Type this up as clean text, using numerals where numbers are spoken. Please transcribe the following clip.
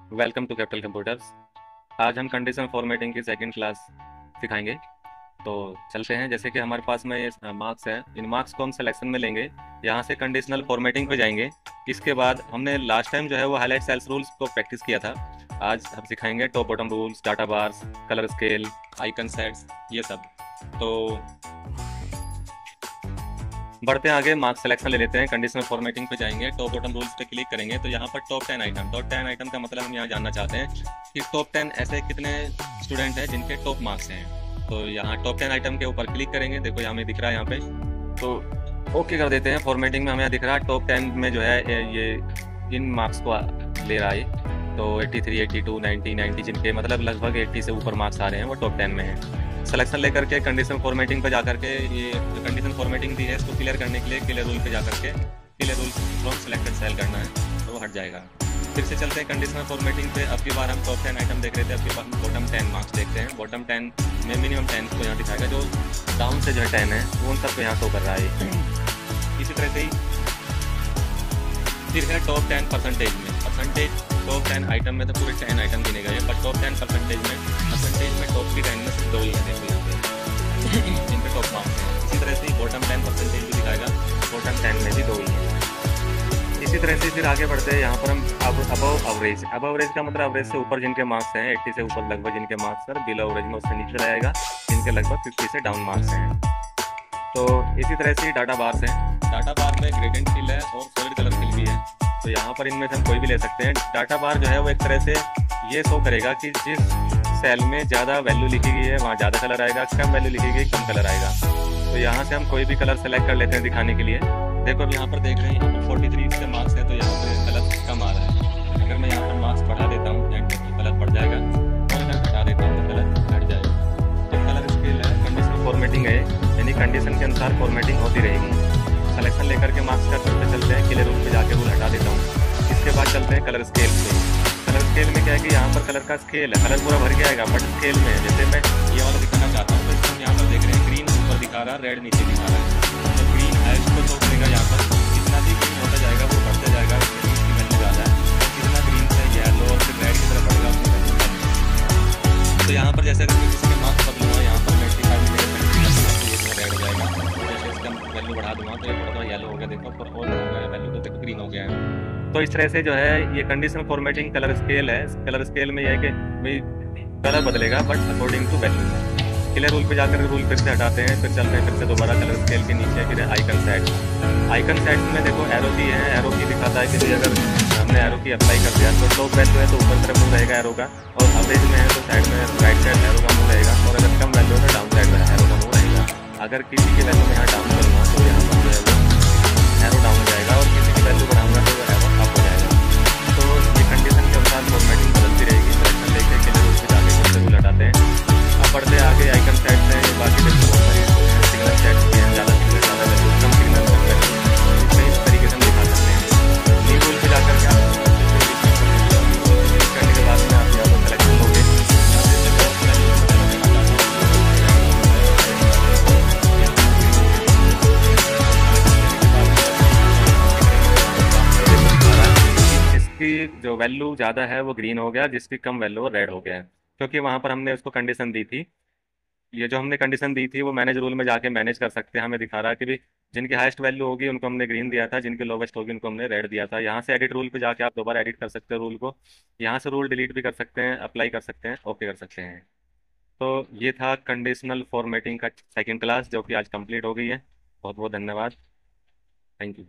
Welcome to capital computers. आज हम condition formatting की सेकंड क्लास सिखाएंगे। तो चलते हैं। जैसे कि हमारे पास में ये मार्क्स हैं, इन मार्क्स को हम सिलेक्शन में लेंगे, यहाँ से कंडीशनल फॉर्मेटिंग पे जाएंगे। इसके बाद हमने लास्ट टाइम जो है वो हाईलाइट सेल्स रूल्स को प्रैक्टिस किया था। आज हम सिखाएंगे top bottom rules, data bars, colour scale, icon sets, ये सब। तो बढ़ते हैं आगे, मार्क्स सिलेक्शन ले लेते हैं। कंडीशनल फॉर्मेटिंग पे जाएंगे, टॉप बॉटम रूल्स पे क्लिक करेंगे तो यहाँ पर टॉप 10 का मतलब हम यहाँ जानना चाहते हैं कि टॉप 10 ऐसे कितने स्टूडेंट हैं जिनके टॉप मार्क्स हैं। तो यहाँ टॉप 10 आइटम के ऊपर क्लिक करेंगे, देखो यहाँ हमें दिख रहा है यहाँ पे। तो ओके कर देते हैं। फॉर्मेटिंग में हमें यहाँ दिख रहा है टॉप 10 में जो है ये इन मार्क्स को ले रहा है। तो 83, 82, 90, 90 जिनके मतलब लगभग 80 से ऊपर मार्क्स आ रहे हैं वो टॉप 10 में हैं। सिलेक्शन लेकर के कंडीशन फॉर्मेटिंग पर जाकर के, ये जो कंडीशन फॉर्मेटिंग दी है इसको क्लियर करने के लिए क्लियर रूल पे जाकर के clear rule from selected cell करना है तो वो हट जाएगा। फिर से चलते हैं कंडीशनल फॉर्मेटिंग पे। अब की बार हम टॉप 10 आइटम देख रहे थे, अब की बार हम बॉटम 10 मार्क्स देखते हैं। बॉटम 10 में मिनिमम 10 को यहाँ दिखाएगा, जो डाउन से जो है 10 है वो उन सबको यहाँ शो कर रहा है। इसी तरह से ही फिर है टॉप 10 परसेंटेज में। परसेंटेज टॉप 10 आइटम में तो पूरे 10 आइटम गिने गए, पर टॉप 10 परसेंटेज में टॉप की 10 में सिर्फ 2 ही है, देखो यहाँ पे जिनके टॉप मार्क्स हैं। इसी तरह से बॉटम 10 परसेंटेज भी दिखाएगा, बॉटम 10 में भी 2 ही है। इसी तरह से फिर आगे बढ़ते हैं। यहाँ पर हम अबव एवरेज, अब एवरेज का मतलब एवरेज से ऊपर जिनके मार्क्स हैं 80 से ऊपर लगभग जिनके मार्क्स हैं, बिलो एवरेज में उससे नीचे रहेगा जिनके लगभग 50 से डाउन मार्क्स हैं। तो इसी तरह से डाटा बार्स हैं। डाटा बार में ग्रेडियंट फिल है और सॉलिड कलर फिल भी है, तो यहाँ पर इनमें से हम कोई भी ले सकते हैं। डाटा बार जो है वो एक तरह से ये शो करेगा कि जिस सेल में ज़्यादा वैल्यू लिखी गई है वहाँ ज़्यादा कलर आएगा, कम वैल्यू लिखी गई कम कलर आएगा। तो यहाँ से हम कोई भी कलर सेलेक्ट कर लेते हैं दिखाने के लिए। देखो अब यहाँ पर देख रहे हैं, यहाँ पर 43 के मार्क्स है तो यहाँ पर कलर कम आ रहा है। अगर मैं यहाँ पर मार्क्स बढ़ा देता हूँ तो कलर बढ़ जाएगा, और अगर घटा देता हूँ तो कलर घट जाएगा। जो कलर स्केल है कंडीशनल फॉर्मेटिंग है, यानी कंडीशन के अनुसार फॉर्मेटिंग होती रहेगी। सिलेक्शन लेकर के मार्क्स का करते चलते हैं, क्लियर रूल पे जाके रूल हटा देता हूँ। इसके बाद चलते हैं कलर स्केल पे। कलर स्केल में क्या है कि यहाँ पर कलर का स्केल है, कलर पूरा भर के आएगा बट स्केल में जैसे मैं ये वाला दिखाना चाहता हूँ तो इसको हम यहाँ पर देख रहे हैं ग्रीन ऊपर दिखा रहा है, रेड नीचे दिखा रहा है। तो ग्रीन है इसको तो करेगा यहाँ पर जितना भी ग्रीन होता जाएगा वो बढ़ते जाएगा, इसकी वैल्यू ज़्यादा है। और कितना ग्रीन से येलो और फिर रेड की तरफ बढ़ेगा उसकी वैल्यू कम। तो यहाँ पर जैसे अगर मैं किसी के मार्क्स बदलूँगा, यहाँ पर मैं रेड हो जाएगा, जैसे इसका वैल्यू बढ़ा दूंगा तो ये थोड़ा येलो हो गया, देखो और वैल्यू तो देखो ग्रीन हो गया है। तो इस तरह से जो है ये कंडीशनल फॉर्मेटिंग कलर स्केल है। कलर स्केल में यह है कि भाई कलर बदलेगा but according to value. Clear rule पे जाकर रूल फिर से हटाते हैं, फिर चलते हैं फिर से दोबारा कलर स्केल के नीचे फिर आइकन सेट। आइकन सेट में देखो एरो की है, एरो की दिखाता है कि अगर हमने एरो की अप्लाई कर दिया तो टॉप वैल्यू है तो ऊपर तरफ मुँह रहेगा एरो का, और एवरेज में है तो साइड में राइट साइड एरो का मुँह रहेगा, और अगर कम वैल्यू है तो डाउन साइड में एरो का मुँह रहेगा। अगर किसी की वैल्यू में यहाँ डाउन करूँगा तो यहाँ पर जो है वो एरो डाउन हो जाएगा, और किसी की वैल्यू बढ़ाऊंगा तो एरो अप हो जाएगा। तो ये कंडीशन के अनुसार फॉर्मेटिंग बदलती रहेगी। सिलेक्शन लेके के लिए उसके आगे फिर से रूल हटाते हैं। अब बढ़ते आगे आइकन सेट से, बाकी देखो बहुत सारी सिग्नल सेट की हैं, ज़्यादा सिग्नल ज़्यादा वैल्यू, कम सिग्नल कम वैल्यू, इस तरीके से हम दिखा सकते हैं। न्यू रूल पे जाकर के करने के बाद में आप यहाँ पर सिलेक्शन लोगे, की जो वैल्यू ज़्यादा है वो ग्रीन हो गया, जिसकी कम वैल्यू वो रेड हो गया है, क्योंकि वहाँ पर हमने उसको कंडीशन दी थी। ये जो हमने कंडीशन दी थी वो मैनेज रूल में जाके मैनेज कर सकते हैं। हमें दिखा रहा है कि भी जिनकी हाईएस्ट वैल्यू होगी उनको हमने ग्रीन दिया था, जिनकी लोवेस्ट होगी उनको हमने रेड दिया था। यहाँ से एडिट रूल पे जाके आप दोबारा एडिट कर सकते हो रूल को, यहाँ से रूल डिलीट भी कर सकते हैं, अप्लाई कर सकते हैं, ओके कर सकते हैं। तो ये था कंडीशनल फॉर्मेटिंग का सेकेंड क्लास जो कि आज कंप्लीट हो गई है। बहुत बहुत धन्यवाद, थैंक यू।